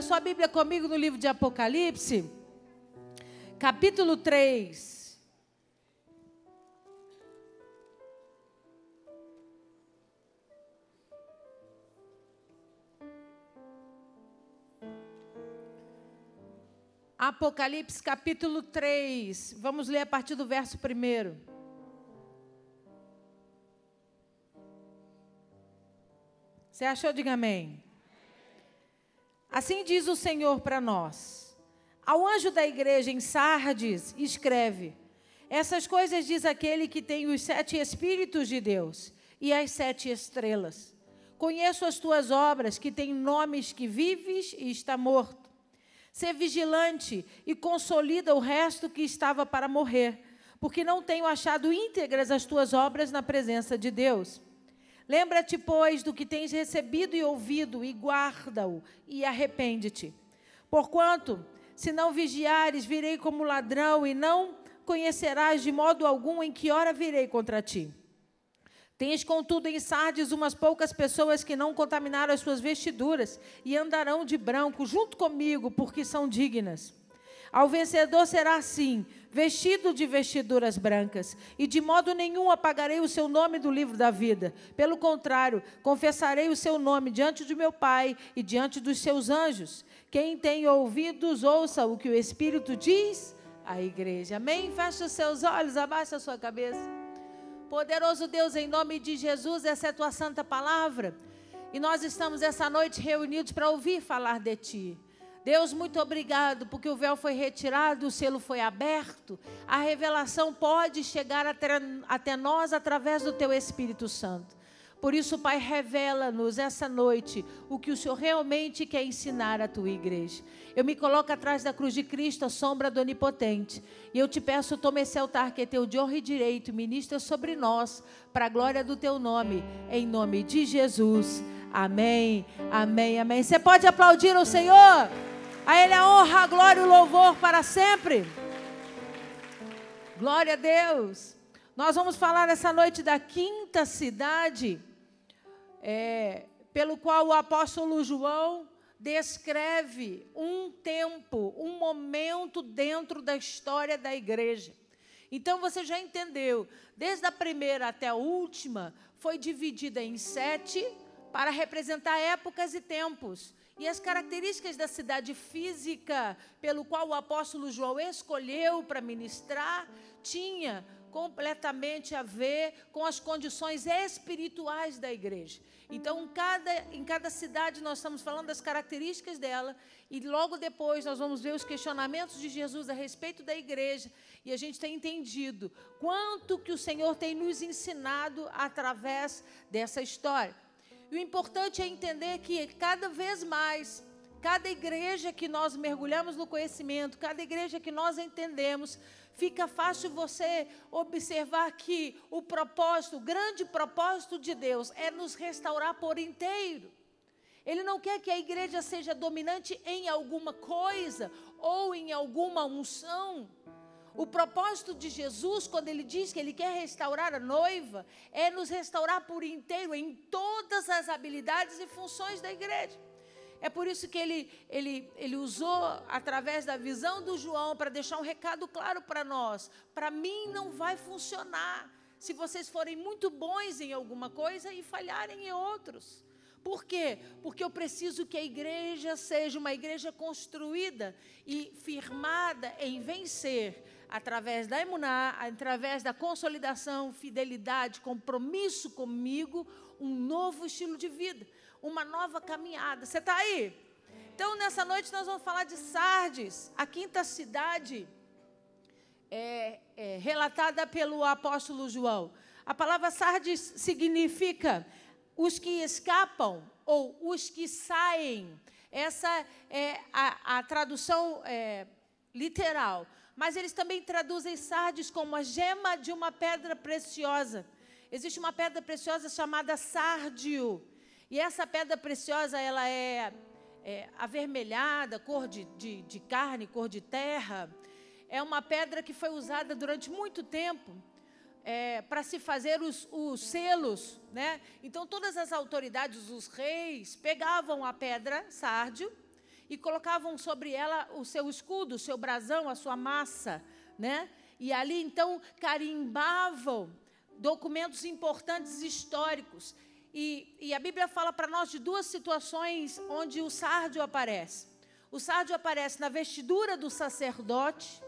sua Bíblia comigo no livro de Apocalipse, capítulo 3. Apocalipse, capítulo 3. Vamos ler a partir do verso 1. Você achou? Diga amém. Assim diz o Senhor para nós. Ao anjo da igreja em Sardes, escreve: essas coisas diz aquele que tem os 7 Espíritos de Deus e as 7 estrelas. Conheço as tuas obras, que têm nomes que vives e está morto. Sê vigilante e consolida o resto que estava para morrer, porque não tenho achado íntegras as tuas obras na presença de Deus. Lembra-te, pois, do que tens recebido e ouvido, e guarda-o, e arrepende-te. Porquanto, se não vigiares, virei como ladrão, e não conhecerás de modo algum em que hora virei contra ti. Tens, contudo, em Sardes umas poucas pessoas que não contaminaram as suas vestiduras e andarão de branco junto comigo, porque são dignas. Ao vencedor será assim, vestido de vestiduras brancas, e de modo nenhum apagarei o seu nome do livro da vida. Pelo contrário, confessarei o seu nome diante de meu Pai e diante dos seus anjos. Quem tem ouvidos, ouça o que o Espírito diz à igreja. Amém? Feche os seus olhos, abaixa a sua cabeça. Poderoso Deus, em nome de Jesus, essa é a tua santa palavra. E nós estamos essa noite reunidos para ouvir falar de ti. Deus, muito obrigado, porque o véu foi retirado, o selo foi aberto. A revelação pode chegar até nós através do teu Espírito Santo. Por isso, Pai, revela-nos essa noite o que o Senhor realmente quer ensinar à tua igreja. Eu me coloco atrás da cruz de Cristo, a sombra do Onipotente. E eu te peço, toma esse altar que é teu de honra e direito, ministra sobre nós, para a glória do teu nome, em nome de Jesus. Amém, amém, amém. Você pode aplaudir ao Senhor? A Ele a honra, a glória e o louvor para sempre. Glória a Deus. Nós vamos falar essa noite da quinta cidade, pelo qual o apóstolo João descreve um tempo, um momento dentro da história da igreja. Então você já entendeu, desde a primeira até a última, foi dividida em 7 para representar épocas e tempos. E as características da cidade física, pelo qual o apóstolo João escolheu para ministrar, tinha completamente a ver com as condições espirituais da igreja. Então, em cada cidade nós estamos falando das características dela, e logo depois nós vamos ver os questionamentos de Jesus a respeito da igreja, e a gente tem entendido quanto que o Senhor tem nos ensinado através dessa história. E o importante é entender que cada vez mais, cada igreja que nós mergulhamos no conhecimento, cada igreja que nós entendemos, fica fácil você observar que o grande propósito de Deus é nos restaurar por inteiro. Ele não quer que a igreja seja dominante em alguma coisa ou em alguma unção. O propósito de Jesus, quando Ele diz que Ele quer restaurar a noiva, é nos restaurar por inteiro em todas as habilidades e funções da igreja. É por isso que ele usou, através da visão do João, para deixar um recado claro para nós. Para mim não vai funcionar se vocês forem muito bons em alguma coisa e falharem em outros. Por quê? Porque eu preciso que a igreja seja uma igreja construída e firmada em vencer, através da emuná, através da consolidação, fidelidade, compromisso comigo, um novo estilo de vida, uma nova caminhada. Você está aí? Então, nessa noite nós vamos falar de Sardes, a quinta cidade relatada pelo apóstolo João. A palavra Sardes significa os que escapam ou os que saem. Essa é a tradução literal. Mas eles também traduzem Sardes como a gema de uma pedra preciosa. Existe uma pedra preciosa chamada sárdio. E essa pedra preciosa, ela é avermelhada, cor de carne, cor de terra. É uma pedra que foi usada durante muito tempo para se fazer os selos, né? Então, todas as autoridades, os reis, pegavam a pedra sárdio e colocavam sobre ela o seu escudo, o seu brasão, a sua massa, né? E ali, então, carimbavam documentos importantes históricos. E a Bíblia fala para nós de duas situações onde o sárdio aparece. O sárdio aparece na vestidura do sacerdote,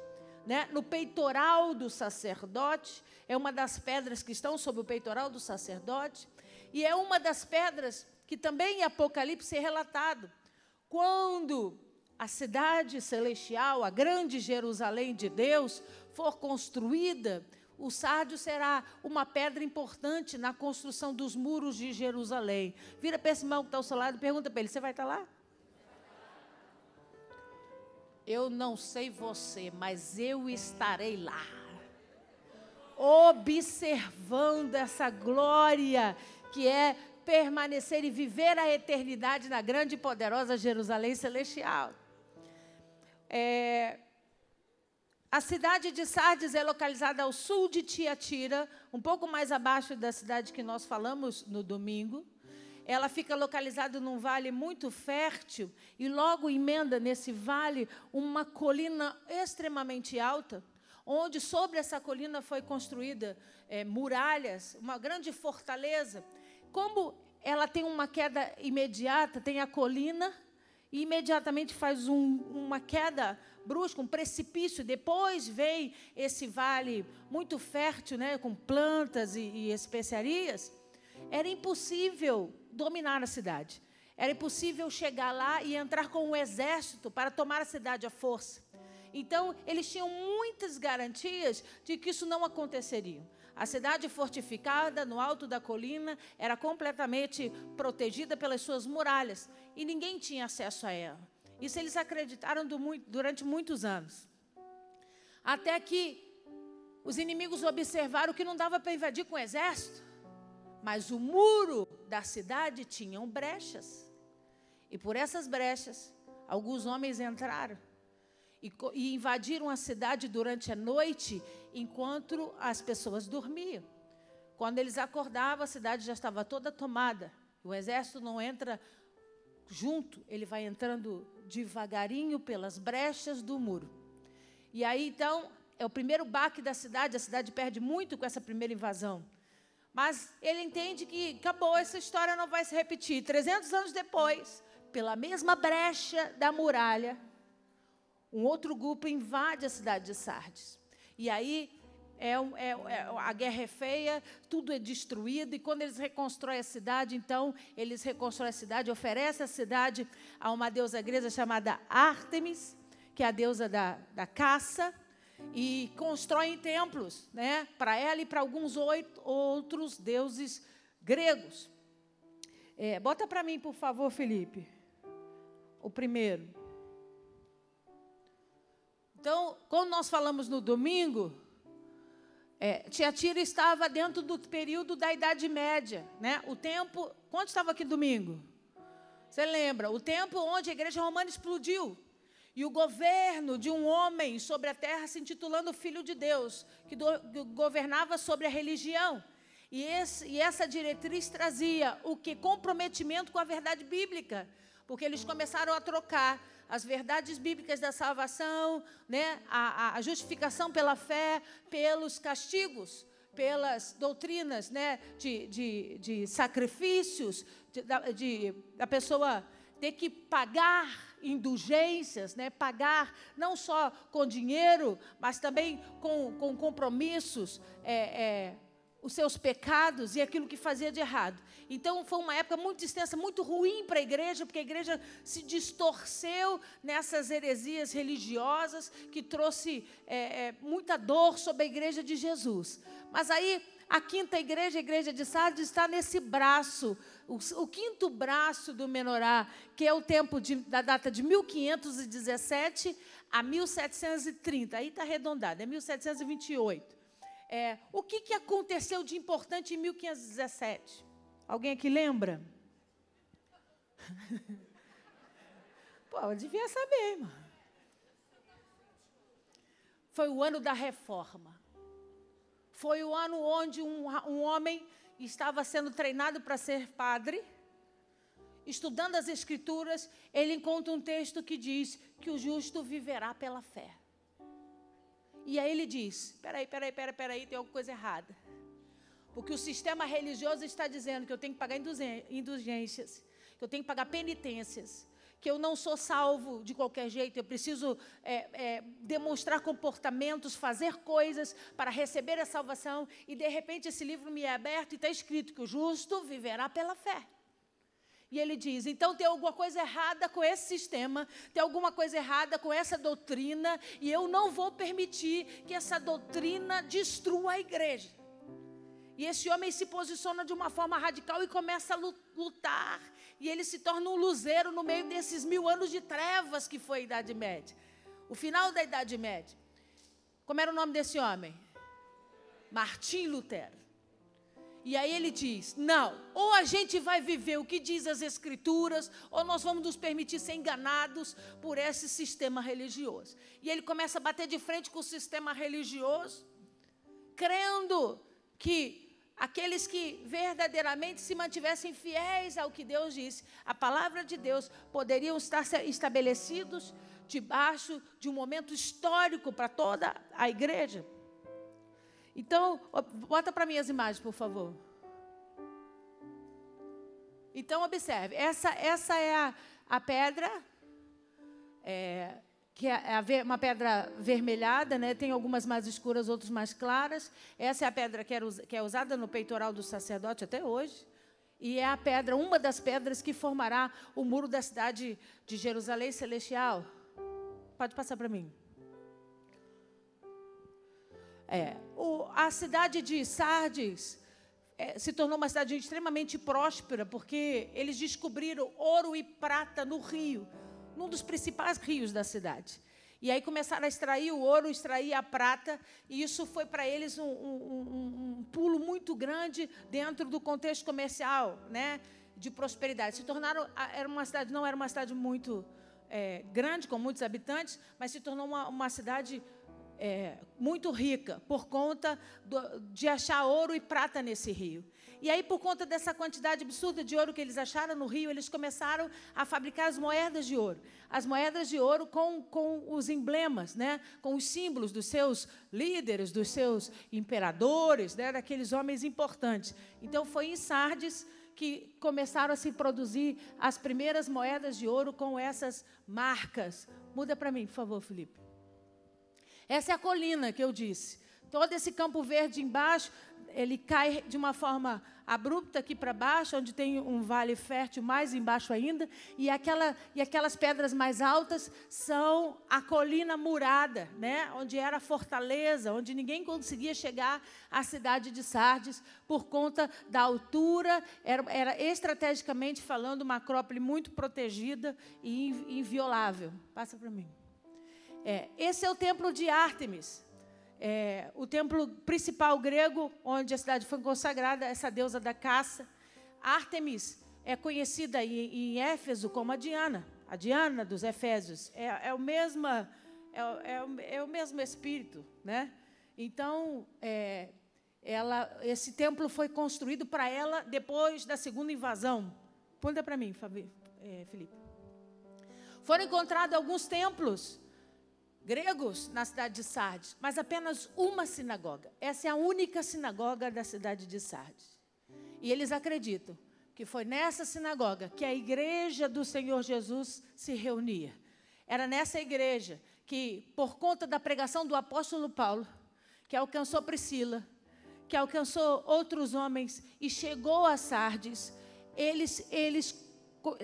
né? No peitoral do sacerdote. É uma das pedras que estão sobre o peitoral do sacerdote. E é uma das pedras que também em Apocalipse é relatado. Quando a cidade celestial, a grande Jerusalém de Deus, for construída, o sárdio será uma pedra importante na construção dos muros de Jerusalém. Vira para esse irmão que está ao seu lado e pergunta para ele, você vai estar lá? Eu não sei você, mas eu estarei lá, observando essa glória que é permanecer e viver a eternidade na grande e poderosa Jerusalém celestial. A cidade de Sardes é localizada ao sul de Tiatira, um pouco mais abaixo da cidade que nós falamos no domingo. Ela fica localizada num vale muito fértil e logo emenda nesse vale uma colina extremamente alta, onde sobre essa colina foi construída muralhas, uma grande fortaleza. Como ela tem uma queda imediata, tem a colina e imediatamente faz uma queda brusca, um precipício. Depois vem esse vale muito fértil, né, com plantas e especiarias. Era impossível dominar a cidade. Era impossível chegar lá e entrar com um exército para tomar a cidade à força. Então, eles tinham muitas garantias de que isso não aconteceria. A cidade fortificada, no alto da colina, era completamente protegida pelas suas muralhas. E ninguém tinha acesso a ela. Isso eles acreditaram durante muitos anos. Até que os inimigos observaram que não dava para invadir com o exército. Mas o muro da cidade tinha brechas. E por essas brechas, alguns homens entraram e invadiram a cidade durante a noite, enquanto as pessoas dormiam. Quando eles acordavam, a cidade já estava toda tomada. O exército não entra junto, ele vai entrando devagarinho pelas brechas do muro. E aí, então, é o primeiro baque da cidade. A cidade perde muito com essa primeira invasão. Mas ele entende que acabou, essa história não vai se repetir. 300 anos depois, pela mesma brecha da muralha, um outro grupo invade a cidade de Sardes. E aí, a guerra é feia, tudo é destruído. E quando eles reconstroem a cidade, então, eles reconstroem a cidade, oferecem a cidade a uma deusa grega chamada Ártemis, que é a deusa da caça. E constroem templos, né, para ela e para alguns outros deuses gregos. Bota para mim, por favor, Felipe. O primeiro. Então, quando nós falamos no domingo, Tiatira estava dentro do período da Idade Média, né? O tempo, quando estava aqui domingo? Você lembra? O tempo onde a igreja romana explodiu. E o governo de um homem sobre a terra se intitulando Filho de Deus, que governava sobre a religião. E essa diretriz trazia o quê? Comprometimento com a verdade bíblica. Porque eles começaram a trocar as verdades bíblicas da salvação, né? A justificação pela fé, pelos castigos, pelas doutrinas, né? de sacrifícios, da pessoa ter que pagar indulgências, né? Pagar não só com dinheiro, mas também com compromissos, os seus pecados e aquilo que fazia de errado. Então, foi uma época muito extensa, muito ruim para a igreja, porque a igreja se distorceu nessas heresias religiosas que trouxe muita dor sobre a igreja de Jesus. Mas aí, a quinta igreja, a igreja de Sardes, está nesse braço, o quinto braço do menorá, que é o tempo da data de 1517 a 1730. Aí está arredondado, é 1728. O que aconteceu de importante em 1517? Alguém aqui lembra? Pô, eu devia saber, irmão. Foi o ano da reforma. Foi o ano onde um homem estava sendo treinado para ser padre estudando as Escrituras, ele encontra um texto que diz que o justo viverá pela fé. E aí ele diz, peraí, tem alguma coisa errada. Porque o sistema religioso está dizendo que eu tenho que pagar indulgências, que eu tenho que pagar penitências, que eu não sou salvo de qualquer jeito, eu preciso demonstrar comportamentos, fazer coisas para receber a salvação, e de repente esse livro me é aberto e está escrito que o justo viverá pela fé. E ele diz, então tem alguma coisa errada com esse sistema, tem alguma coisa errada com essa doutrina, e eu não vou permitir que essa doutrina destrua a igreja. E esse homem se posiciona de uma forma radical e começa a lutar. E ele se torna um luzeiro no meio desses 1000 anos de trevas que foi a Idade Média. O final da Idade Média. Como era o nome desse homem? Martim Lutero. E aí ele diz, não, ou a gente vai viver o que diz as Escrituras, ou nós vamos nos permitir ser enganados por esse sistema religioso. E ele começa a bater de frente com o sistema religioso, crendo que aqueles que verdadeiramente se mantivessem fiéis ao que Deus disse, a palavra de Deus, poderiam estar estabelecidos debaixo de um momento histórico para toda a igreja. Então, bota para mim as imagens, por favor. Então, observe, essa é a pedra, que é uma pedra vermelhada, né? Tem algumas mais escuras, outras mais claras. Essa é a pedra que é usada no peitoral do sacerdote até hoje. E é a pedra, uma das pedras que formará o muro da cidade de Jerusalém Celestial. Pode passar para mim. A cidade de Sardes se tornou uma cidade extremamente próspera, porque eles descobriram ouro e prata no rio, num dos principais rios da cidade. E aí começaram a extrair o ouro, extrair a prata, e isso foi para eles um pulo muito grande dentro do contexto comercial, né, de prosperidade. Se tornaram, não era uma cidade muito grande, com muitos habitantes, mas se tornou uma cidade muito rica, por conta de achar ouro e prata nesse rio. E aí, por conta dessa quantidade absurda de ouro que eles acharam no rio, eles começaram a fabricar as moedas de ouro. As moedas de ouro com os emblemas, né? Com os símbolos dos seus líderes, dos seus imperadores, né? Daqueles homens importantes. Então, foi em Sardes que começaram a se produzir as primeiras moedas de ouro com essas marcas. Muda para mim, por favor, Felipe. Essa é a colina que eu disse. Todo esse campo verde embaixo, ele cai de uma forma abrupta aqui para baixo, onde tem um vale fértil mais embaixo ainda, e aquelas pedras mais altas são a colina murada, né? Onde era a fortaleza, onde ninguém conseguia chegar à cidade de Sardes, por conta da altura, era estrategicamente falando uma acrópole muito protegida e inviolável. Passa para mim. Esse é o templo de Ártemis, o templo principal grego, onde a cidade foi consagrada, essa deusa da caça. Ártemis é conhecida em Éfeso como a Diana dos Efésios. É o mesmo espírito, né? Então, esse templo foi construído para ela depois da segunda invasão. Conta para mim, Felipe. Foram encontrados alguns templos gregos na cidade de Sardes, mas apenas uma sinagoga. Essa é a única sinagoga da cidade de Sardes. E eles acreditam que foi nessa sinagoga que a igreja do Senhor Jesus se reunia. Era nessa igreja que, por conta da pregação do apóstolo Paulo, que alcançou Priscila, que alcançou outros homens e chegou a Sardes, eles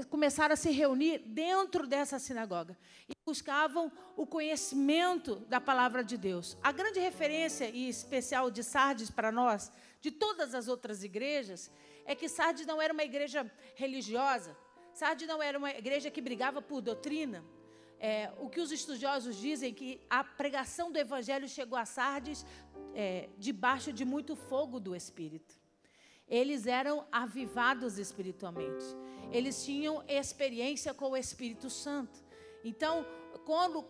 começaram a se reunir dentro dessa sinagoga e buscavam o conhecimento da palavra de Deus. A grande referência e especial de Sardes para nós, de todas as outras igrejas, é que Sardes não era uma igreja religiosa, Sardes não era uma igreja que brigava por doutrina. O que os estudiosos dizem que a pregação do evangelho chegou a Sardes debaixo de muito fogo do Espírito. Eles eram avivados espiritualmente. Eles tinham experiência com o Espírito Santo. Então,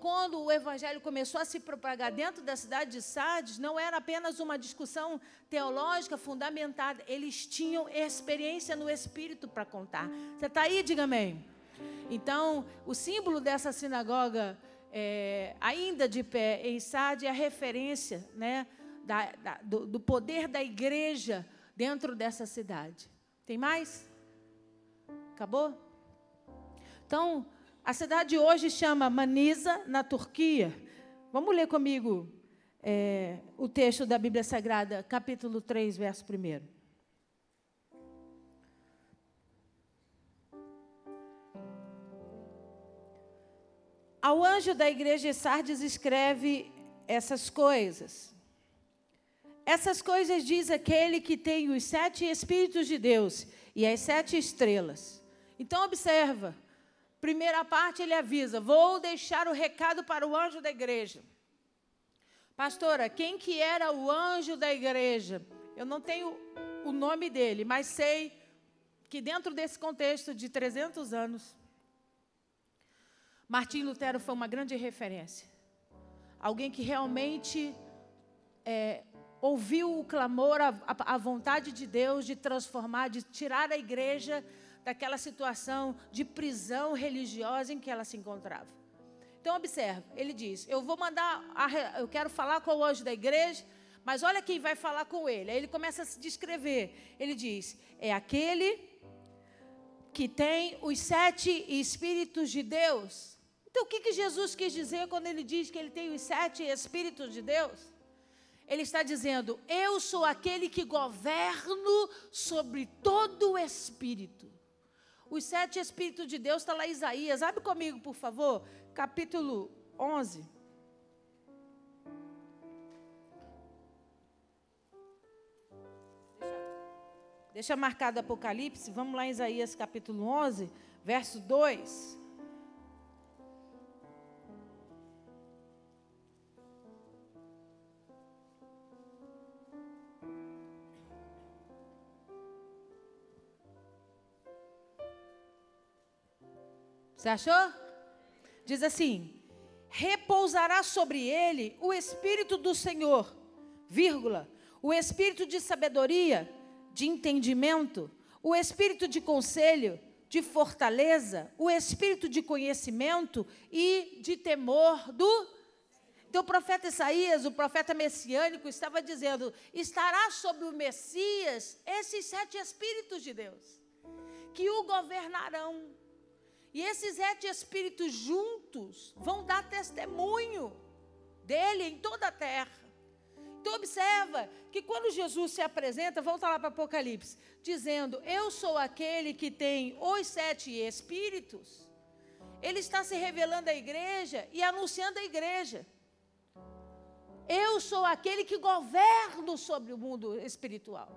quando o evangelho começou a se propagar dentro da cidade de Sardes, não era apenas uma discussão teológica fundamentada, eles tinham experiência no Espírito para contar. Você está aí? Diga amém. Então, o símbolo dessa sinagoga, ainda de pé em Sardes, é a referência, né, do poder da igreja dentro dessa cidade. Tem mais? Acabou? Então, a cidade hoje chama Manisa, na Turquia. Vamos ler comigo o texto da Bíblia Sagrada, capítulo 3, verso 1. Ao anjo da igreja de Sardes escreve essas coisas. Essas coisas diz aquele que tem os 7 Espíritos de Deus e as 7 estrelas. Então, observa. Primeira parte, ele avisa, vou deixar o recado para o anjo da igreja. Pastora, quem que era o anjo da igreja? Eu não tenho o nome dele, mas sei que dentro desse contexto de 300 anos, Martim Lutero foi uma grande referência. Alguém que realmente ouviu o clamor, a vontade de Deus de transformar, de tirar a igreja daquela situação de prisão religiosa em que ela se encontrava. Então, observa, ele diz, eu quero falar com o anjo da igreja, mas olha quem vai falar com ele. Aí ele começa a se descrever. Ele diz, é aquele que tem os 7 Espíritos de Deus. Então, o que Jesus quis dizer quando ele diz que ele tem os 7 Espíritos de Deus? Ele está dizendo, eu sou aquele que governo sobre todo o Espírito. Os 7 Espíritos de Deus, está lá em Isaías. Abre comigo, por favor, capítulo 11. Deixa marcado Apocalipse. Vamos lá em Isaías, capítulo 11, verso 2. Você achou? Diz assim, repousará sobre ele o Espírito do Senhor, vírgula, o Espírito de sabedoria, de entendimento, o Espírito de conselho, de fortaleza, o Espírito de conhecimento e de temor do... Então o profeta Isaías, o profeta messiânico, estava dizendo, estará sobre o Messias esses 7 Espíritos de Deus, que o governarão. E esses 7 Espíritos juntos vão dar testemunho dele em toda a terra. Então, observa que quando Jesus se apresenta, volta lá para Apocalipse, dizendo, eu sou aquele que tem os 7 Espíritos, ele está se revelando à igreja e anunciando à igreja. Eu sou aquele que governo sobre o mundo espiritual.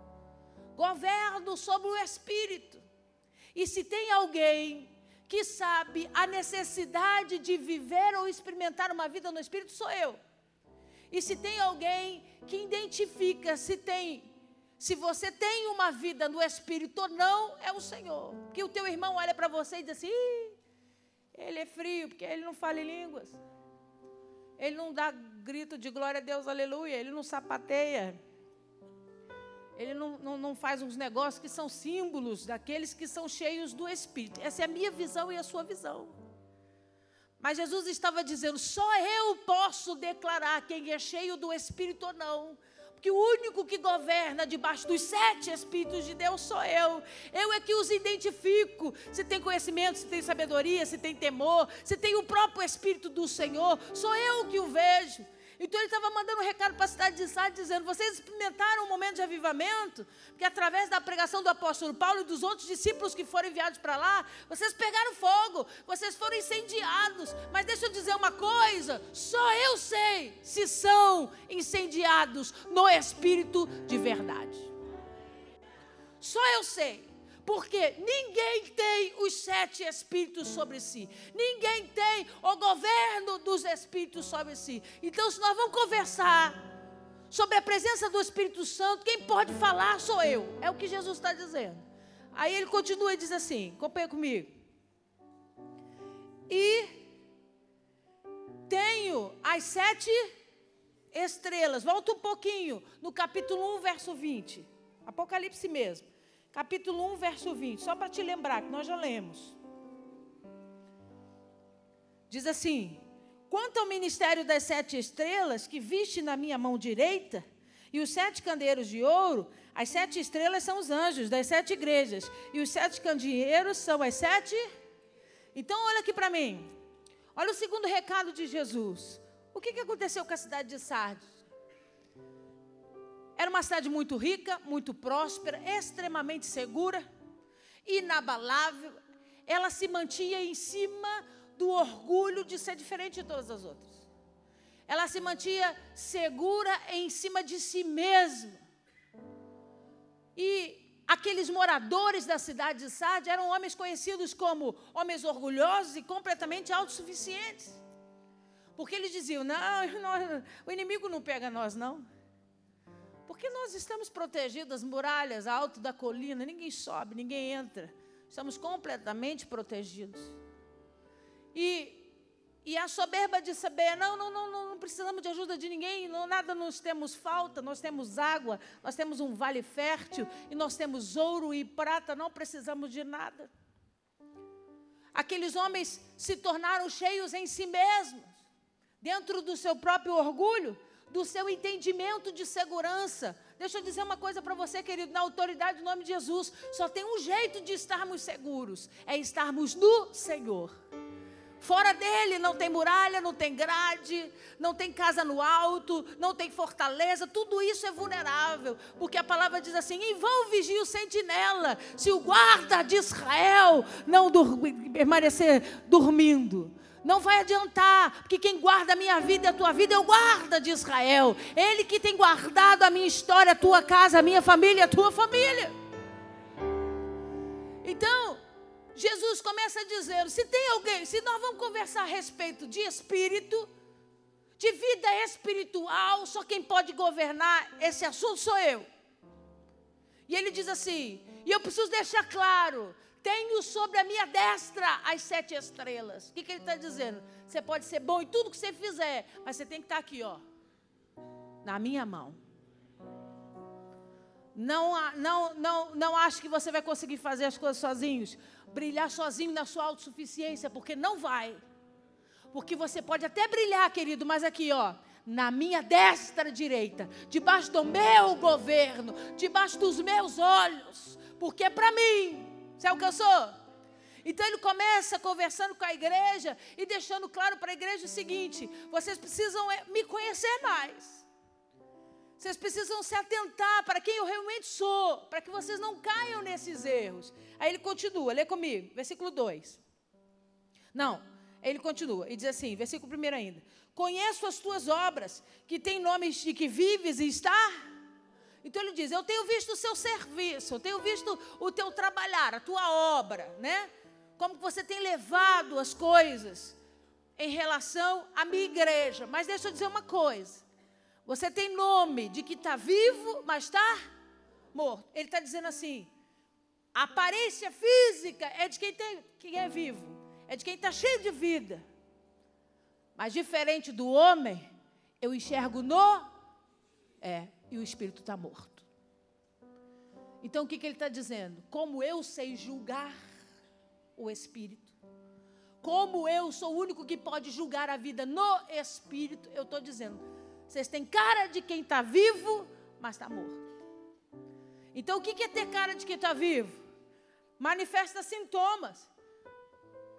Governo sobre o Espírito. E se tem alguém que sabe a necessidade de viver ou experimentar uma vida no Espírito, sou eu. E se tem alguém que identifica se você tem uma vida no Espírito ou não, é o Senhor. Que o teu irmão olha para você e diz assim, ele é frio, porque ele não fala em línguas. Ele não dá grito de glória a Deus, aleluia. Ele não sapateia. Ele não faz uns negócios que são símbolos daqueles que são cheios do Espírito. Essa é a minha visão e a sua visão. Mas Jesus estava dizendo, só eu posso declarar quem é cheio do Espírito ou não. Porque o único que governa debaixo dos 7 Espíritos de Deus sou eu. Eu é que os identifico. Se tem conhecimento, se tem sabedoria, se tem temor, se tem o próprio Espírito do Senhor, sou eu que o vejo. Então ele estava mandando um recado para a cidade de Sardes, dizendo, vocês experimentaram um momento de avivamento, porque através da pregação do apóstolo Paulo e dos outros discípulos que foram enviados para lá, vocês pegaram fogo, vocês foram incendiados. Mas deixa eu dizer uma coisa, só eu sei se são incendiados no Espírito de verdade. Só eu sei. Porque ninguém tem os 7 Espíritos sobre si. Ninguém tem o governo dos Espíritos sobre si. Então, se nós vamos conversar sobre a presença do Espírito Santo, quem pode falar sou eu. É o que Jesus está dizendo. Aí ele continua e diz assim, acompanha comigo. E tenho as 7 estrelas. Volta um pouquinho, no capítulo 1, verso 20. Apocalipse mesmo. Capítulo 1, verso 20. Só para te lembrar, que nós já lemos. Diz assim: quanto ao ministério das 7 estrelas que viste na minha mão direita, e os 7 candeeiros de ouro, as 7 estrelas são os anjos das 7 igrejas, e os 7 candeeiros são as 7. Então, olha aqui para mim. Olha o segundo recado de Jesus. O que aconteceu com a cidade de Sardes? Era uma cidade muito rica, muito próspera, extremamente segura, inabalável. Ela se mantinha em cima do orgulho de ser diferente de todas as outras. Ela se mantinha segura em cima de si mesma. E aqueles moradores da cidade de Sardes eram homens conhecidos como homens orgulhosos e completamente autossuficientes. Porque eles diziam, não, o inimigo não pega nós, não. Porque nós estamos protegidos das muralhas alto da colina, ninguém sobe, ninguém entra. Estamos completamente protegidos. E a soberba de saber, não precisamos de ajuda de ninguém, nada nos temos falta, nós temos água, nós temos um vale fértil, e nós temos ouro e prata, não precisamos de nada. Aqueles homens se tornaram cheios em si mesmos, dentro do seu próprio orgulho, do seu entendimento de segurança. Deixa eu dizer uma coisa para você, querido, na autoridade do nome de Jesus, só tem um jeito de estarmos seguros, é estarmos no Senhor. Fora dele não tem muralha, não tem grade, não tem casa no alto, não tem fortaleza, tudo isso é vulnerável, porque a palavra diz assim, em vão vigia o sentinela, se o guarda de Israel não permanecer dormindo. Não vai adiantar, porque quem guarda a minha vida e a tua vida é o guarda de Israel. Ele que tem guardado a minha história, a tua casa, a minha família, a tua família. Então, Jesus começa dizendo, se tem alguém, se nós vamos conversar a respeito de espírito, de vida espiritual, só quem pode governar esse assunto sou eu. E ele diz assim, e eu preciso deixar claro, tenho sobre a minha destra as 7 estrelas. O que ele está dizendo? Você pode ser bom em tudo que você fizer, mas você tem que estar aqui, ó, na minha mão. Não ache que você vai conseguir fazer as coisas sozinhos, brilhar sozinho na sua autossuficiência, porque não vai. Porque você pode até brilhar, querido, mas aqui, ó, na minha destra direita, debaixo do meu governo, debaixo dos meus olhos, porque é para mim. Sabe o que eu sou? Então ele começa conversando com a igreja e deixando claro para a igreja o seguinte, vocês precisam me conhecer mais. Vocês precisam se atentar para quem eu realmente sou, para que vocês não caiam nesses erros. Aí ele continua, lê comigo, versículo 2. Não, ele continua e diz assim, versículo 1 ainda. Conheço as tuas obras, que têm nomes de que vives e está. Então ele diz, eu tenho visto o seu serviço, eu tenho visto o teu trabalhar, a tua obra, né? Como você tem levado as coisas em relação à minha igreja. Mas deixa eu dizer uma coisa. Você tem nome de que está vivo, mas está morto. Ele está dizendo assim, a aparência física é de quem é vivo, é de quem está cheio de vida. Mas diferente do homem, eu enxergo e o espírito está morto. Então o que ele está dizendo? Como eu sei julgar o espírito, como eu sou o único que pode julgar a vida no espírito, eu estou dizendo, vocês têm cara de quem está vivo, mas está morto. Então o que é ter cara de quem está vivo? Manifesta sintomas.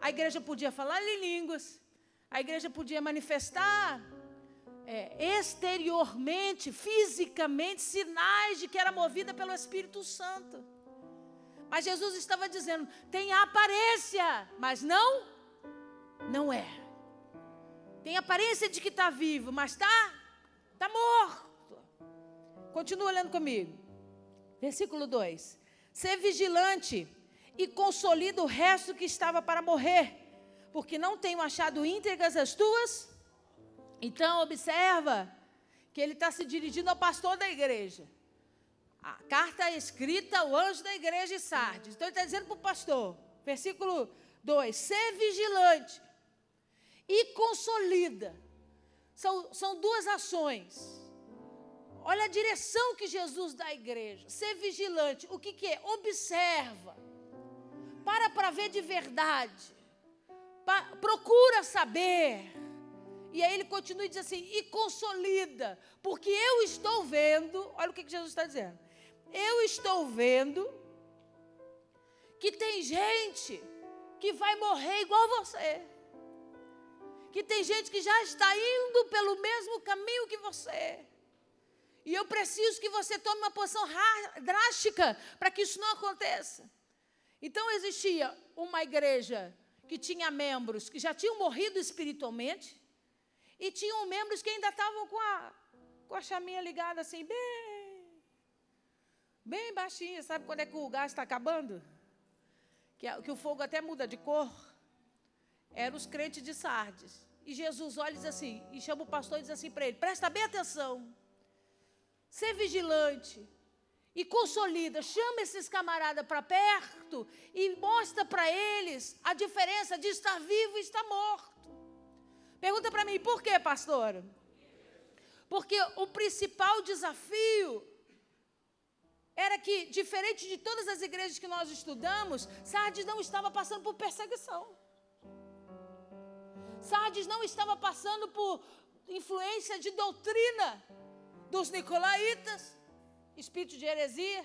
A igreja podia falar em línguas, a igreja podia manifestar exteriormente, fisicamente, sinais de que era movida pelo Espírito Santo. Mas Jesus estava dizendo, tem aparência, mas não é. Tem aparência de que está vivo, mas está morto. Continua lendo comigo. Versículo 2. Ser vigilante e consolida o resto que estava para morrer, porque não tenho achado íntegras as tuas. Então, observa que ele está se dirigindo ao pastor da igreja. A carta é escrita ao anjo da igreja de Sardes. Então, ele está dizendo para o pastor, versículo 2, ser vigilante e consolida. São duas ações. Olha a direção que Jesus dá à igreja. Ser vigilante. O que é? Observa. Para ver de verdade. Procura saber. E aí ele continua e diz assim, e consolida. Porque eu estou vendo, olha o que Jesus está dizendo. Eu estou vendo que tem gente que vai morrer igual você. Que tem gente que já está indo pelo mesmo caminho que você. E eu preciso que você tome uma posição drástica para que isso não aconteça. Então existia uma igreja que tinha membros que já tinham morrido espiritualmente e tinham membros que ainda estavam com a chaminha ligada assim, bem baixinha. Sabe quando é que o gás está acabando? Que o fogo até muda de cor. Eram os crentes de Sardes. E Jesus olha e diz assim, e chama o pastor e diz assim para ele, presta bem atenção. Ser vigilante e consolida, chama esses camaradas para perto e mostra para eles a diferença de estar vivo e estar morto. Pergunta para mim, por quê, pastora? Porque o principal desafio era que, diferente de todas as igrejas que nós estudamos, Sardes não estava passando por perseguição. Sardes não estava passando por influência de doutrina dos nicolaítas, espírito de heresia,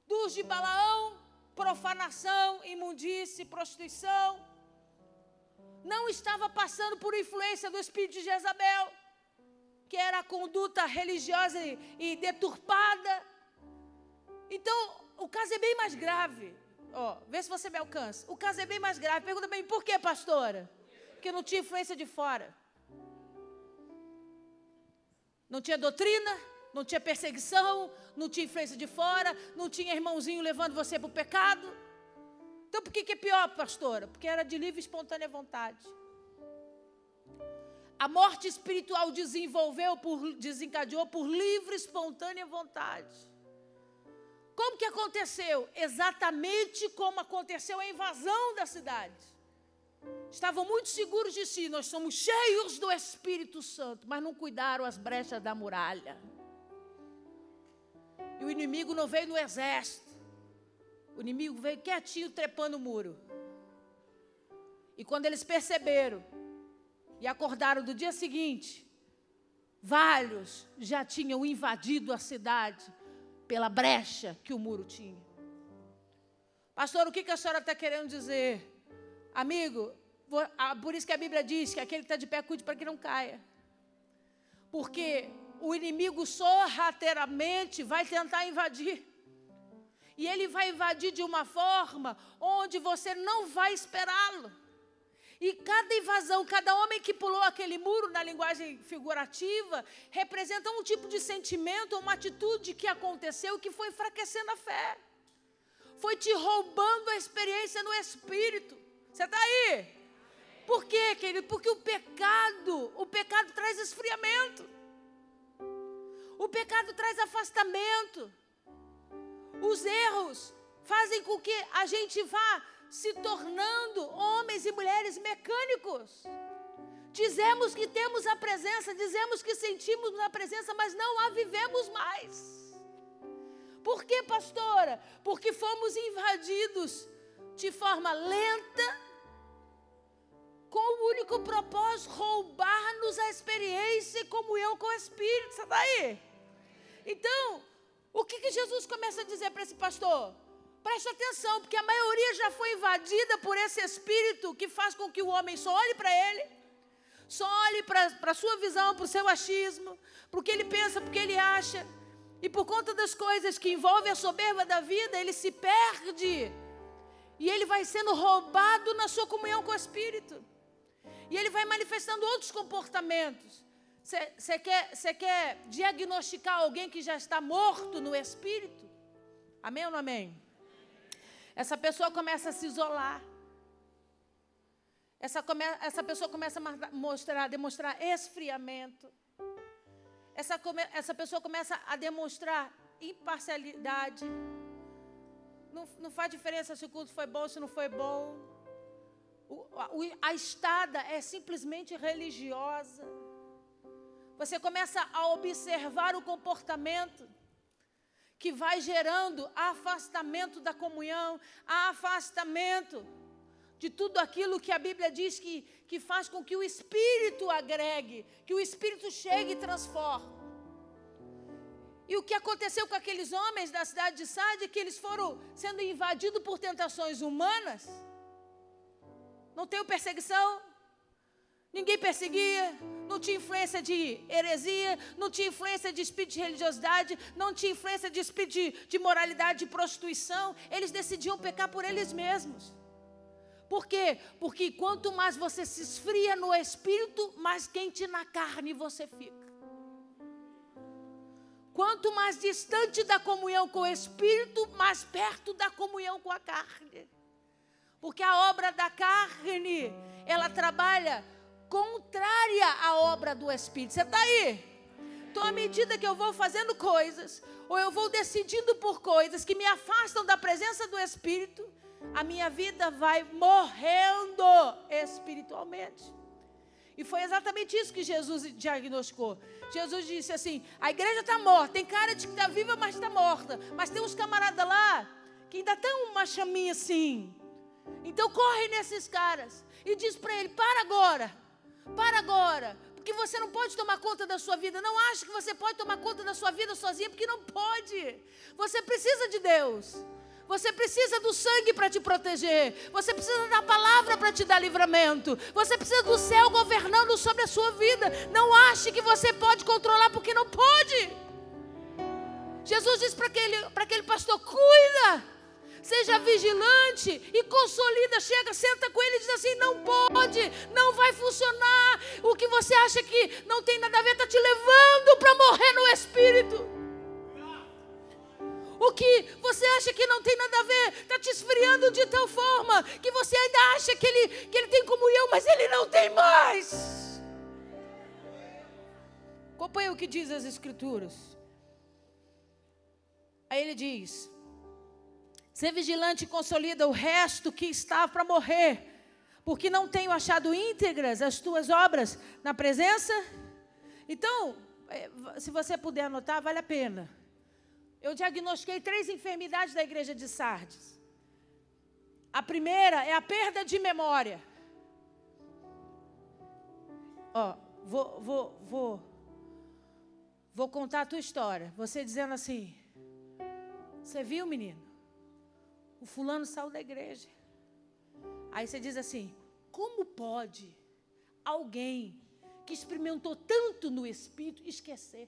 dos de Balaão, profanação, imundície, prostituição. Não estava passando por influência do espírito de Jezabel, que era a conduta religiosa e deturpada. Então, o caso é bem mais grave. Vê se você me alcança. O caso é bem mais grave. Pergunta bem, por quê, pastora? Porque não tinha influência de fora. Não tinha doutrina, não tinha perseguição, não tinha influência de fora, não tinha irmãozinho levando você para o pecado. Então, por que é pior, pastora? Porque era de livre e espontânea vontade. A morte espiritual desencadeou por livre e espontânea vontade. Como que aconteceu? Exatamente como aconteceu a invasão da cidade. Estavam muito seguros de si, nós somos cheios do Espírito Santo, mas não cuidaram as brechas da muralha. E o inimigo não veio no exército. O inimigo veio quietinho, trepando o muro. E quando eles perceberam e acordaram do dia seguinte, vários já tinham invadido a cidade pela brecha que o muro tinha. Pastor, o que a senhora está querendo dizer? Amigo, por isso que a Bíblia diz que aquele que está de pé cuide para que não caia. Porque o inimigo sorrateiramente vai tentar invadir. E ele vai invadir de uma forma onde você não vai esperá-lo. E cada invasão, cada homem que pulou aquele muro, na linguagem figurativa, representa um tipo de sentimento, uma atitude que aconteceu que foi enfraquecendo a fé. Foi te roubando a experiência no Espírito. Você está aí? Por quê, querido? Porque o pecado traz esfriamento. O pecado traz afastamento. Os erros fazem com que a gente vá se tornando homens e mulheres mecânicos. Dizemos que temos a presença, dizemos que sentimos a presença, mas não a vivemos mais. Por quê, pastora? Porque fomos invadidos de forma lenta, com o único propósito, roubar-nos a experiência e comunhão com o Espírito. Você está aí? Então, o que Jesus começa a dizer para esse pastor? Preste atenção, porque a maioria já foi invadida por esse espírito que faz com que o homem só olhe para ele, só olhe para a sua visão, para o seu achismo, para o que ele pensa, para o que ele acha. E por conta das coisas que envolvem a soberba da vida, ele se perde. E ele vai sendo roubado na sua comunhão com o Espírito. E ele vai manifestando outros comportamentos. Você quer diagnosticar alguém que já está morto no Espírito? Amém ou não amém? Essa pessoa começa a se isolar. Essa pessoa começa a demonstrar esfriamento. Essa pessoa começa a demonstrar imparcialidade. Não faz diferença se o culto foi bom ou se não foi bom. a estada é simplesmente religiosa. Você começa a observar o comportamento que vai gerando afastamento da comunhão, afastamento de tudo aquilo que a Bíblia diz que faz com que o Espírito agregue, que o Espírito chegue e transforme. E o que aconteceu com aqueles homens da cidade de Sardes é que eles foram sendo invadidos por tentações humanas. Não teve perseguição, ninguém perseguia, não tinha influência de heresia, não tinha influência de espírito de religiosidade, não tinha influência de espírito de moralidade, de prostituição. Eles decidiam pecar por eles mesmos. Por quê? Porque quanto mais você se esfria no espírito, mais quente na carne você fica. Quanto mais distante da comunhão com o Espírito, mais perto da comunhão com a carne. Porque a obra da carne, ela trabalha contrária à obra do Espírito. Você está aí? Então, à medida que eu vou fazendo coisas, ou eu vou decidindo por coisas que me afastam da presença do Espírito, a minha vida vai morrendo espiritualmente. E foi exatamente isso que Jesus diagnosticou. Jesus disse assim, a igreja está morta, tem cara de que está viva, mas está morta. Mas tem uns camaradas lá, que ainda estão uma chaminha assim. Então corre nesses caras e diz para ele, para agora. Porque você não pode tomar conta da sua vida. Não acha que você pode tomar conta da sua vida sozinha, porque não pode. Você precisa de Deus. Você precisa do sangue para te proteger. Você precisa da palavra para te dar livramento. Você precisa do céu governando sobre a sua vida. Não ache que você pode controlar, porque não pode. Jesus disse para aquele pastor, cuida, seja vigilante e consolida. Chega, senta com ele e diz assim, não pode, não vai funcionar. O que você acha que não tem nada a ver, está te levando para morrer no espírito. O que você acha que não tem nada a ver, está te esfriando de tal forma que você ainda acha que ele tem comunhão, mas ele não tem mais. Acompanha o que diz as Escrituras. Aí ele diz, ser vigilante e consolida o resto que está para morrer, porque não tenho achado íntegras as tuas obras na presença. Então, se você puder anotar, vale a pena. Eu diagnostiquei 3 enfermidades da igreja de Sardes. A primeira é a perda de memória. Vou contar a tua história. Você dizendo assim, você viu, menino? O fulano saiu da igreja. Aí você diz assim, como pode alguém que experimentou tanto no Espírito esquecer?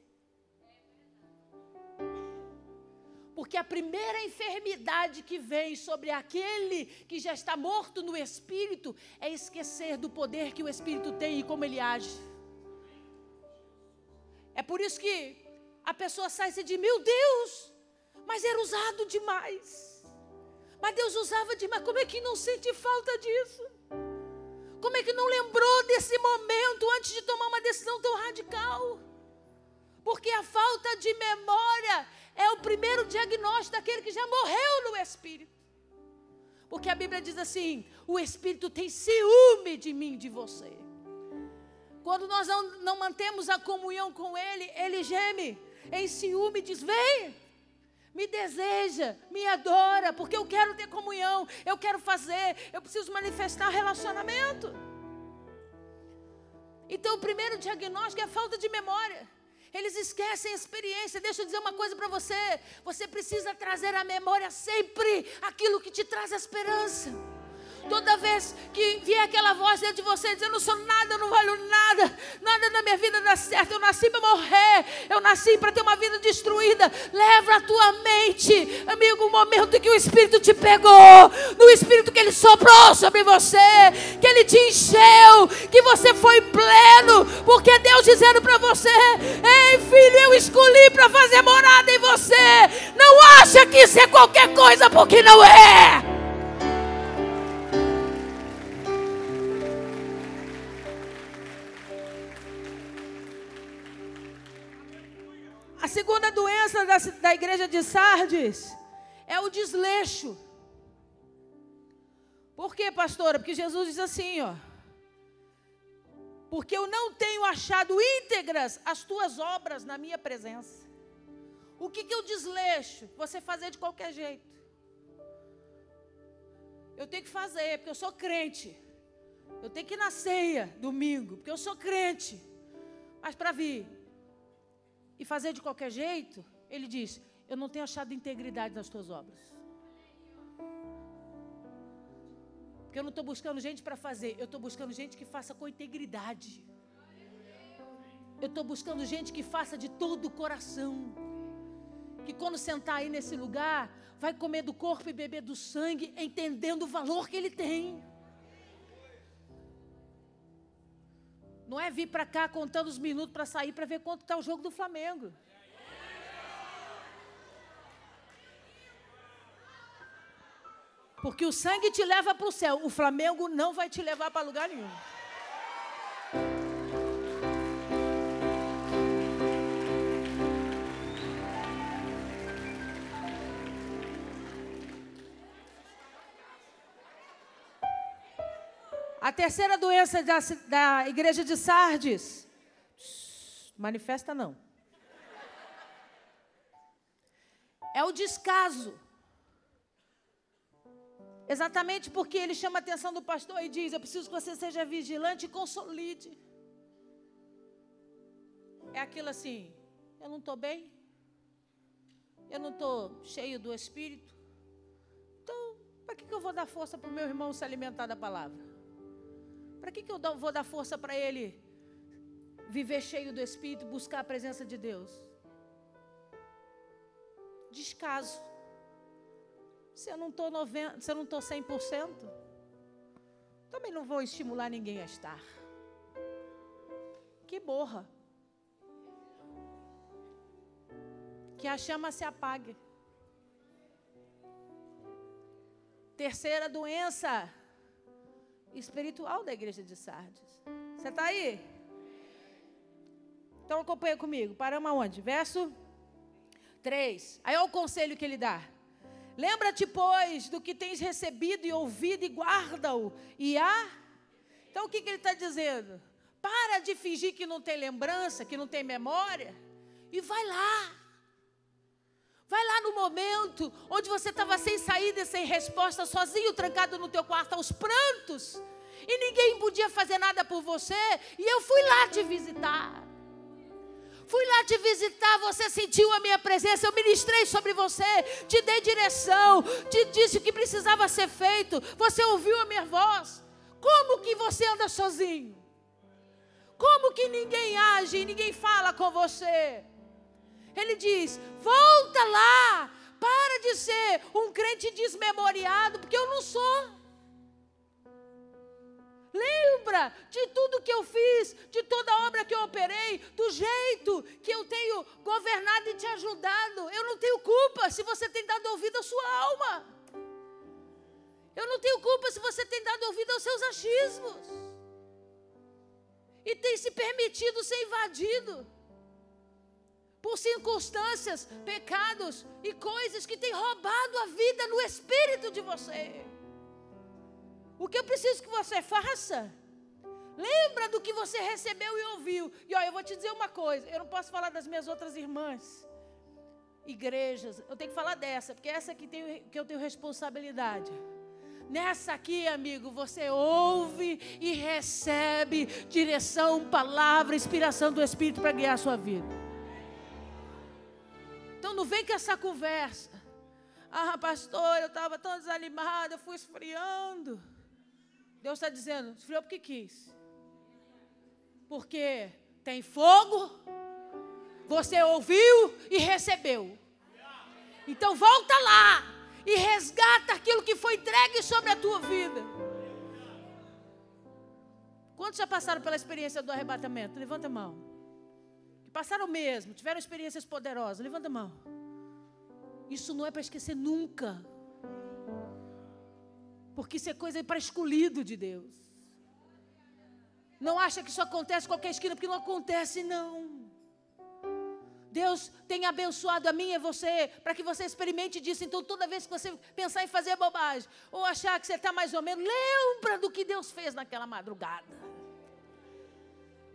Porque a primeira enfermidade que vem sobre aquele que já está morto no Espírito é esquecer do poder que o Espírito tem e como ele age. É por isso que a pessoa sai e se diz, meu Deus, mas era usado demais. Mas Deus usava demais, como é que não sente falta disso? Como é que não lembrou desse momento antes de tomar uma decisão tão radical? Porque a falta de memória é o primeiro diagnóstico daquele que já morreu no Espírito. Porque a Bíblia diz assim, o Espírito tem ciúme de mim, de você. Quando nós não mantemos a comunhão com Ele, Ele geme em ciúme e diz, vem, me deseja, me adora, porque eu quero ter comunhão, eu quero fazer, eu preciso manifestar relacionamento. Então o primeiro diagnóstico é a falta de memória. Eles esquecem a experiência. Deixa eu dizer uma coisa para você. Você precisa trazer à memória sempre aquilo que te traz esperança. Toda vez que vier aquela voz dentro de você dizendo, eu não sou nada, eu não valho nada, nada na minha vida dá certo, eu nasci para morrer, eu nasci para ter uma vida destruída. Leva a tua mente, amigo, o momento em que o Espírito te pegou, no Espírito que Ele soprou sobre você, que Ele te encheu, que você foi pleno, porque Deus dizendo para você, ei filho, eu escolhi para fazer morada em você. Não acha que isso é qualquer coisa, porque não é. A segunda doença da igreja de Sardes é o desleixo. Por quê, pastora? Porque Jesus diz assim, ó. Porque eu não tenho achado íntegras as tuas obras na minha presença. O que eu desleixo? Você fazer de qualquer jeito. Eu tenho que fazer, porque eu sou crente. Eu tenho que ir na ceia, domingo, porque eu sou crente. Mas para vir e fazer de qualquer jeito, ele diz, eu não tenho achado integridade nas tuas obras. Porque eu não estou buscando gente para fazer, eu estou buscando gente que faça com integridade. Eu estou buscando gente que faça de todo o coração. Que quando sentar aí nesse lugar, vai comer do corpo e beber do sangue, entendendo o valor que ele tem. Não é vir para cá contando os minutos para sair para ver quanto está o jogo do Flamengo. Porque o sangue te leva para o céu, o Flamengo não vai te levar para lugar nenhum. A terceira doença da igreja de Sardes, manifesta não, é o descaso. Exatamente porque ele chama a atenção do pastor e diz, eu preciso que você seja vigilante e consolide. É aquilo assim, eu não estou bem, eu não estou cheio do Espírito, então, para que eu vou dar força para o meu irmão se alimentar da palavra? Para que eu vou dar força para ele viver cheio do Espírito, buscar a presença de Deus? Descaso. Se eu não estou 90%, se eu não estou 100%, também não vou estimular ninguém a estar. Que borra. Que a chama se apague. Terceira doença espiritual da igreja de Sardes. Você está aí? Então acompanha comigo. Paramos aonde? Verso 3. Aí é o conselho que ele dá. Lembra-te, pois, do que tens recebido e ouvido e guarda-o. Então o que ele está dizendo? Para de fingir que não tem lembrança, que não tem memória. E vai lá. Vai lá no momento onde você estava sem saída e sem resposta, sozinho, trancado no teu quarto aos prantos. E ninguém podia fazer nada por você. E eu fui lá te visitar. Fui lá te visitar, você sentiu a minha presença, eu ministrei sobre você, te dei direção, te disse o que precisava ser feito, você ouviu a minha voz. Como que você anda sozinho? Como que ninguém age e ninguém fala com você? Ele diz, volta lá, para de ser um crente desmemoriado, porque eu não sou. Lembra de tudo que eu fiz, de toda a obra que eu operei, do jeito que eu tenho governado e te ajudado. Eu não tenho culpa se você tem dado ouvido à sua alma. Eu não tenho culpa se você tem dado ouvido aos seus achismos. E tem se permitido ser invadido por circunstâncias, pecados e coisas que têm roubado a vida no espírito de você. O que eu preciso que você faça? Lembra do que você recebeu e ouviu. E olha, eu vou te dizer uma coisa. Eu não posso falar das minhas outras irmãs, igrejas. Eu tenho que falar dessa, porque é essa que eu tenho responsabilidade. Nessa aqui, amigo, você ouve e recebe direção, palavra, inspiração do Espírito para guiar a sua vida. Então não vem com essa conversa. Ah, pastor, eu estava tão desanimada, eu fui esfriando. Deus está dizendo, esfriou porque quis. Porque tem fogo, você ouviu e recebeu. Então volta lá e resgata aquilo que foi entregue sobre a tua vida. Quantos já passaram pela experiência do arrebatamento? Levanta a mão. Que passaram mesmo, tiveram experiências poderosas. Levanta a mão. Isso não é para esquecer nunca. Porque isso é coisa para escolhido de Deus. Não acha que isso acontece em qualquer esquina, porque não acontece, não. Deus tem abençoado a mim e você, para que você experimente disso. Então, toda vez que você pensar em fazer bobagem, ou achar que você está mais ou menos, lembra do que Deus fez naquela madrugada.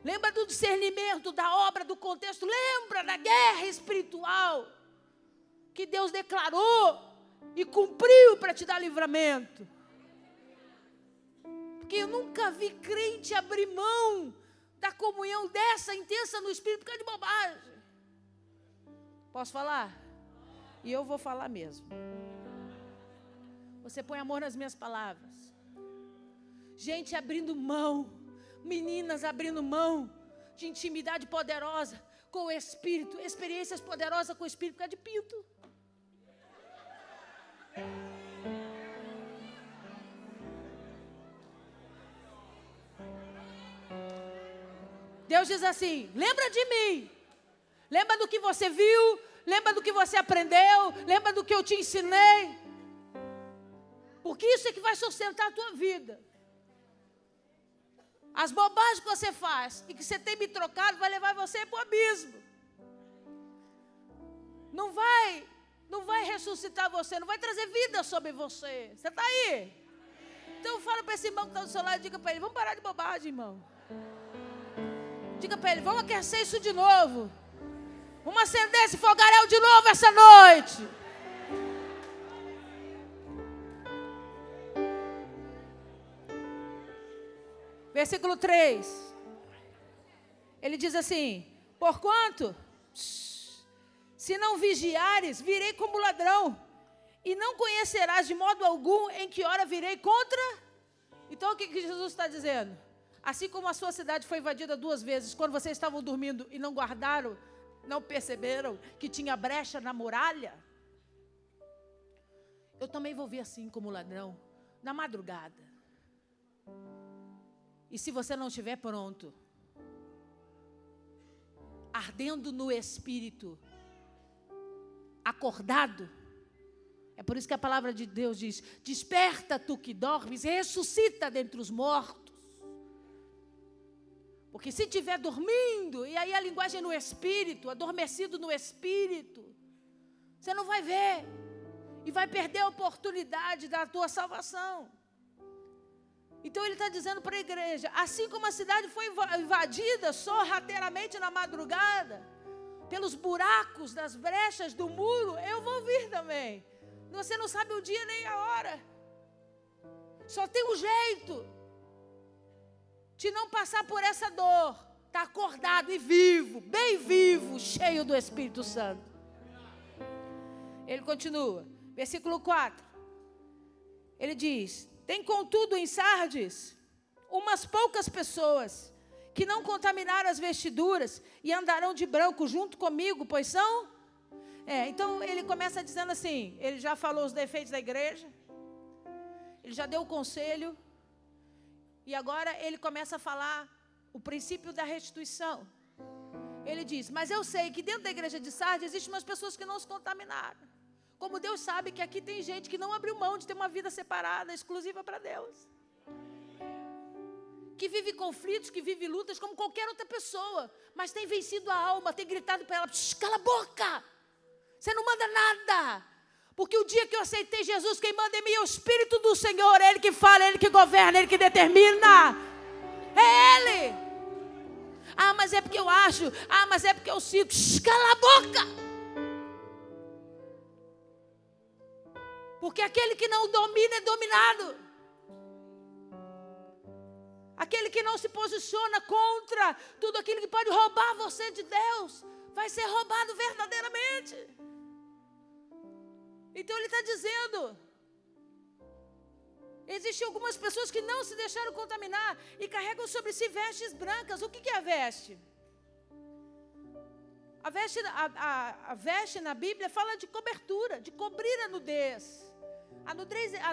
Lembra do discernimento, da obra, do contexto. Lembra da guerra espiritual que Deus declarou e cumpriu para te dar livramento. Porque eu nunca vi crente abrir mão da comunhão dessa intensa no Espírito por causa de bobagem. Posso falar? E eu vou falar mesmo. Você põe amor nas minhas palavras. Gente abrindo mão, meninas abrindo mão de intimidade poderosa com o Espírito, experiências poderosas com o Espírito por causa de pinto. Deus diz assim: lembra de mim. Lembra do que você viu, lembra do que você aprendeu, lembra do que eu te ensinei. Porque isso é que vai sustentar a tua vida. As bobagens que você faz e que você tem me trocado vai levar você para o abismo. Não vai ressuscitar você, não vai trazer vida sobre você. Você está aí? Então fala para esse irmão que está do seu lado e diga para ele: vamos parar de bobagem, irmão. Diga para ele: vamos aquecer isso de novo. Vamos acender esse fogaréu de novo essa noite. Versículo 3. Ele diz assim: porquanto, se não vigiares, virei como ladrão, e não conhecerás de modo algum em que hora virei contra. Então o que Jesus está dizendo? Assim como a sua cidade foi invadida 2 vezes, quando vocês estavam dormindo e não guardaram, não perceberam que tinha brecha na muralha, eu também vou vir assim como ladrão, na madrugada. E se você não estiver pronto, ardendo no Espírito, acordado, é por isso que a palavra de Deus diz: desperta tu que dormes, ressuscita dentre os mortos. Porque se estiver dormindo, e aí a linguagem no Espírito, adormecido no Espírito, você não vai ver, e vai perder a oportunidade da tua salvação. Então ele está dizendo para a igreja: assim como a cidade foi invadida sorrateiramente na madrugada, pelos buracos das brechas do muro, eu vou vir também. Você não sabe o dia nem a hora. Só tem um jeito de não passar por essa dor: está acordado e vivo, bem vivo, cheio do Espírito Santo. Ele continua, versículo 4. Ele diz: tem contudo em Sardes umas poucas pessoas que não contaminaram as vestiduras e andarão de branco junto comigo, pois são... Então ele começa dizendo assim, ele já falou os defeitos da igreja, ele já deu o conselho, e agora ele começa a falar o princípio da restituição. Ele diz: mas eu sei que dentro da igreja de Sardes existem umas pessoas que não se contaminaram. Como Deus sabe que aqui tem gente que não abriu mão de ter uma vida separada, exclusiva para Deus. Que vive conflitos, que vive lutas como qualquer outra pessoa, mas tem vencido a alma, tem gritado para ela: cala a boca, você não manda nada. Porque o dia que eu aceitei Jesus, quem manda em mim é o Espírito do Senhor. É Ele que fala, é Ele que governa, é Ele que determina. É Ele. Ah, mas é porque eu acho. Ah, mas é porque eu sinto. Cala a boca. Porque aquele que não domina é dominado. Aquele que não se posiciona contra tudo aquilo que pode roubar você de Deus, vai ser roubado verdadeiramente. Então ele está dizendo: existem algumas pessoas que não se deixaram contaminar e carregam sobre si vestes brancas. O que é a veste? A veste na Bíblia fala de cobertura, de cobrir a nudez. A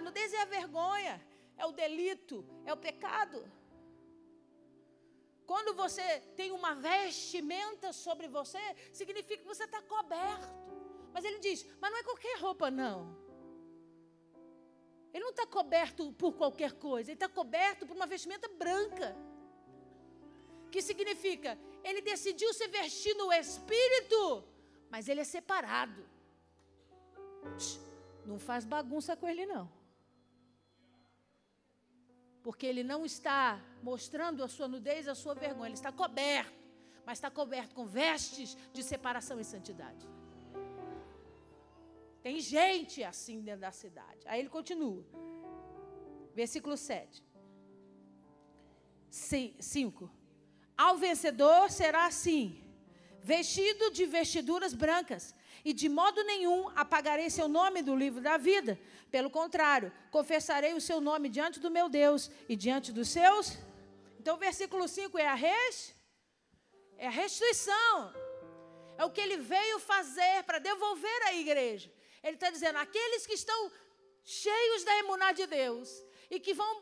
nudez é a vergonha, é o delito, é o pecado. Quando você tem uma vestimenta sobre você, significa que você está coberto. Mas ele diz: mas não é qualquer roupa, não. Ele não está coberto por qualquer coisa, ele está coberto por uma vestimenta branca. Que significa, ele decidiu se vestir no Espírito mas ele é separado. Não faz bagunça com ele, não. Porque ele não está mostrando a sua nudez, a sua vergonha. Ele está coberto, mas está coberto com vestes de separação e santidade. Tem gente assim dentro da cidade. Aí ele continua. Versículo 7. 5. Ao vencedor será assim, vestido de vestiduras brancas, e de modo nenhum apagarei seu nome do livro da vida. Pelo contrário, confessarei o seu nome diante do meu Deus e diante dos seus. Então, o versículo 5 é a restituição. É o que ele veio fazer para devolver à igreja. Ele está dizendo, aqueles que estão cheios da emuná de Deus e que vão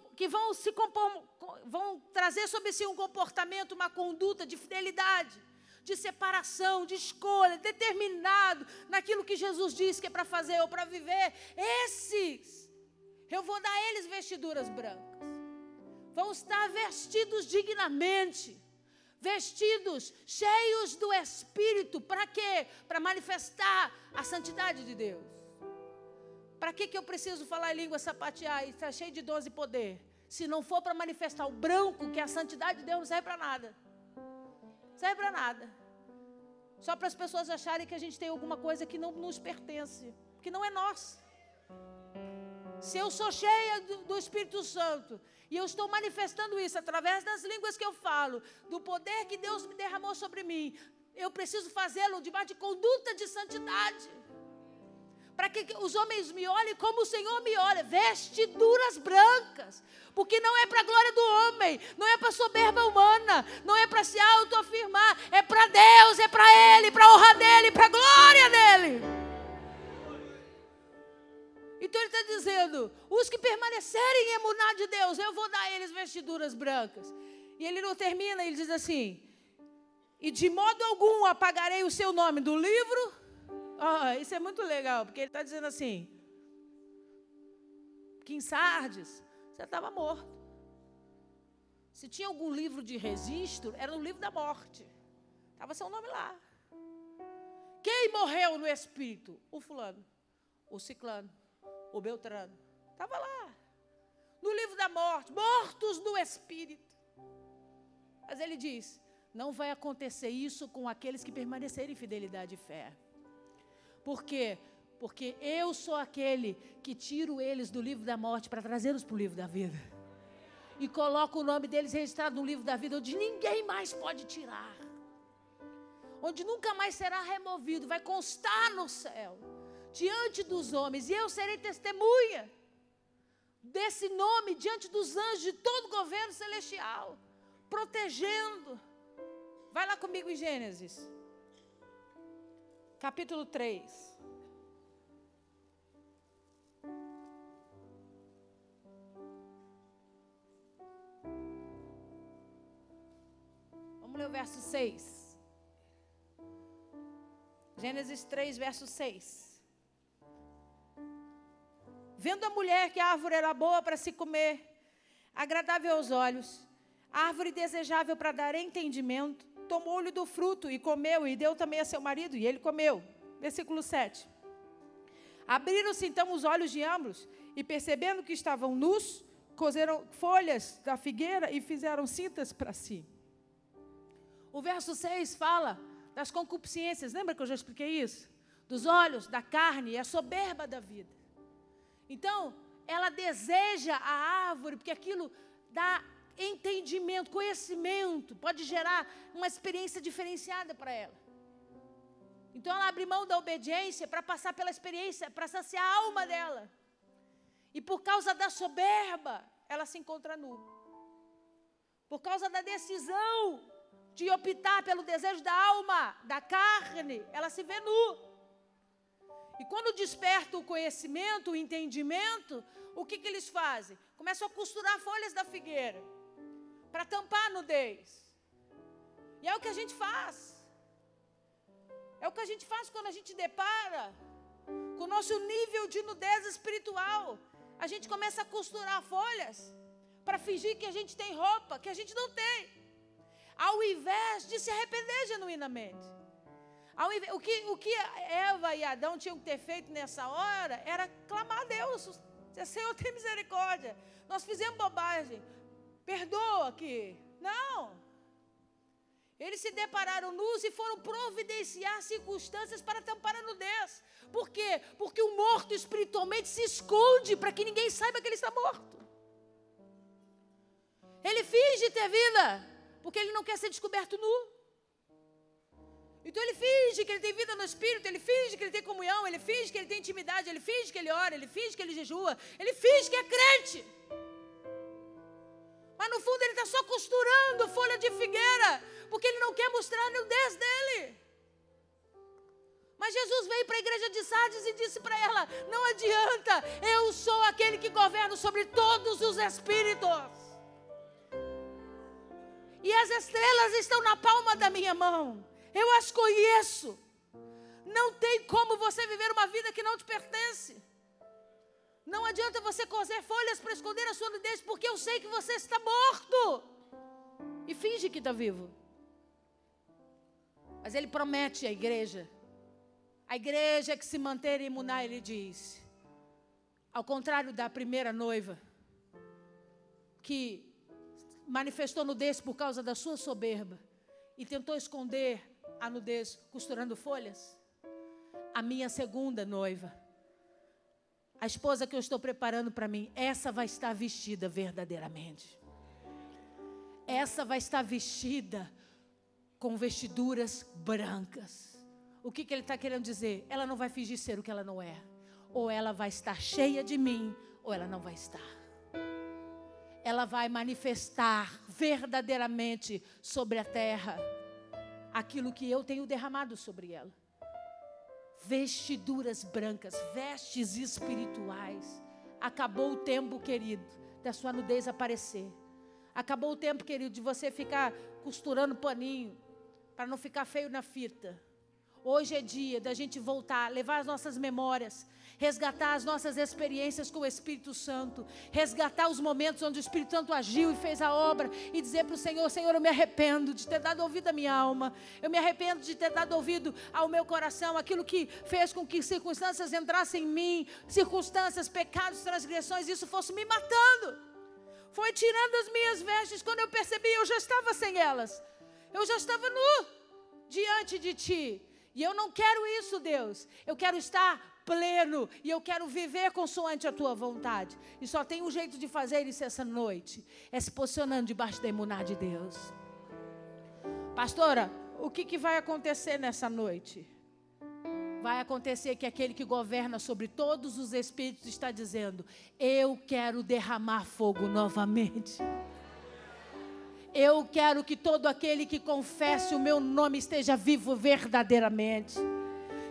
trazer sobre si um comportamento, uma conduta de fidelidade, de separação, de escolha, determinado naquilo que Jesus disse que é para fazer ou para viver, esses, eu vou dar a eles vestiduras brancas. Vão estar vestidos dignamente, vestidos, cheios do Espírito. Para quê? Para manifestar a santidade de Deus. Para que eu preciso falar em língua, sapatear e estar cheio de dons e poder? Se não for para manifestar o branco, que é a santidade de Deus, não serve para nada. Não serve para nada. Só para as pessoas acharem que a gente tem alguma coisa que não nos pertence, que não é nossa. Se eu sou cheia do Espírito Santo, e eu estou manifestando isso através das línguas que eu falo, do poder que Deus me derramou sobre mim, eu preciso fazê-lo debaixo de conduta de santidade. Para que os homens me olhem como o Senhor me olha, vestiduras brancas, porque não é para a glória do homem, não é para a soberba humana, não é para se autoafirmar, é para Deus, é para Ele, para a honra dEle, para a glória dEle. Então ele está dizendo, os que permanecerem em emuná de Deus, eu vou dar a eles vestiduras brancas. E ele não termina, ele diz assim, e de modo algum apagarei o seu nome do livro. Isso é muito legal, porque ele está dizendo assim, que em Sardes, você estava morto. Se tinha algum livro de registro, era no livro da morte. Estava seu nome lá. Quem morreu no Espírito? O fulano, o ciclano, o Beltrano. Estava lá, no livro da morte, mortos no Espírito. Mas ele diz, não vai acontecer isso com aqueles que permanecerem em fidelidade e fé. Por quê? Porque eu sou aquele que tiro eles do livro da morte para trazê-los para o livro da vida. E coloco o nome deles registrado no livro da vida, onde ninguém mais pode tirar. Onde nunca mais será removido, vai constar no céu, diante dos homens. E eu serei testemunha desse nome diante dos anjos de todo o governo celestial, protegendo. Vai lá comigo em Gênesis. Capítulo 3. Vamos ler o verso 6. Gênesis 3, verso 6. Vendo a mulher que a árvore era boa para se comer, agradável aos olhos, árvore desejável para dar entendimento, tomou-lhe do fruto e comeu, e deu também a seu marido, e ele comeu. Versículo 7. Abriram-se então os olhos de ambos, e percebendo que estavam nus, cozeram folhas da figueira e fizeram cintas para si. O verso 6 fala das concupiscências, lembra que eu já expliquei isso? Dos olhos, da carne e a soberba da vida. Então, ela deseja a árvore, porque aquilo dá entendimento, conhecimento, pode gerar uma experiência diferenciada para ela. Então ela abre mão da obediência para passar pela experiência, para saciar a alma dela. E por causa da soberba, ela se encontra nua. Por causa da decisão de optar pelo desejo da alma, da carne, ela se vê nua. E quando desperta o conhecimento, o entendimento, o que eles fazem? Começam a costurar folhas da figueira para tampar a nudez. E é o que a gente faz. É o que a gente faz quando a gente depara com o nosso nível de nudez espiritual. A gente começa a costurar folhas para fingir que a gente tem roupa que a gente não tem, ao invés de se arrepender genuinamente, O que Eva e Adão tinham que ter feito nessa hora era clamar a Deus. Senhor, tem misericórdia. Nós fizemos bobagem. Perdoa aqui. Não. Eles se depararam nus e foram providenciar circunstâncias para tampar a nudez. Por quê? Porque o morto espiritualmente se esconde para que ninguém saiba que ele está morto. Ele finge ter vida, porque ele não quer ser descoberto nu. Então ele finge que ele tem vida no Espírito, ele finge que ele tem comunhão, ele finge que ele tem intimidade, ele finge que ele ora, ele finge que ele jejua, ele finge que é crente. Mas no fundo ele está só costurando folha de figueira, porque ele não quer mostrar a nudez dele. Mas Jesus veio para a igreja de Sardes e disse para ela: não adianta, eu sou aquele que governo sobre todos os espíritos. E as estrelas estão na palma da minha mão. Eu as conheço. Não tem como você viver uma vida que não te pertence. Não adianta você coser folhas para esconder a sua nudez, porque eu sei que você está morto. E finge que está vivo. Mas ele promete à igreja. A igreja que se manter imunar, ele diz. Ao contrário da primeira noiva, que manifestou nudez por causa da sua soberba e tentou esconder a nudez costurando folhas. A minha segunda noiva, a esposa que eu estou preparando para mim, essa vai estar vestida verdadeiramente. Essa vai estar vestida com vestiduras brancas. O que ele está querendo dizer? Ela não vai fingir ser o que ela não é. Ou ela vai estar cheia de mim, ou ela não vai estar. Ela vai manifestar verdadeiramente sobre a terra aquilo que eu tenho derramado sobre ela. Vestiduras brancas, vestes espirituais. Acabou o tempo, querido, da sua nudez aparecer. Acabou o tempo, querido, de você ficar costurando paninho para não ficar feio na fita. Hoje é dia da gente voltar, levar as nossas memórias, resgatar as nossas experiências com o Espírito Santo, resgatar os momentos onde o Espírito Santo agiu e fez a obra e dizer para o Senhor: Senhor, eu me arrependo de ter dado ouvido à minha alma, eu me arrependo de ter dado ouvido ao meu coração, aquilo que fez com que circunstâncias entrassem em mim, circunstâncias, pecados, transgressões, isso fosse me matando, foi tirando as minhas vestes. Quando eu percebi, eu já estava sem elas, eu já estava nu diante de Ti. E eu não quero isso, Deus. Eu quero estar pleno e eu quero viver consoante a Tua vontade. E só tem um jeito de fazer isso essa noite, é se posicionando debaixo da imuná de Deus. Pastora, o que vai acontecer nessa noite? Vai acontecer que aquele que governa sobre todos os espíritos está dizendo: eu quero derramar fogo novamente. Eu quero que todo aquele que confesse o meu nome esteja vivo verdadeiramente.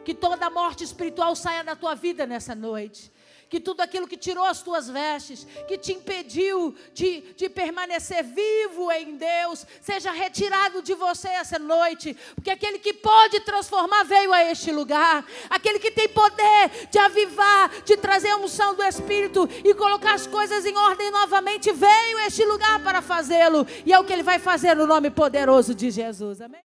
Que toda morte espiritual saia da tua vida nessa noite. Que tudo aquilo que tirou as tuas vestes, que te impediu de permanecer vivo em Deus, seja retirado de você essa noite. Porque aquele que pode transformar veio a este lugar. Aquele que tem poder de avivar, de trazer a unção do Espírito e colocar as coisas em ordem novamente, veio a este lugar para fazê-lo. E é o que Ele vai fazer no nome poderoso de Jesus. Amém?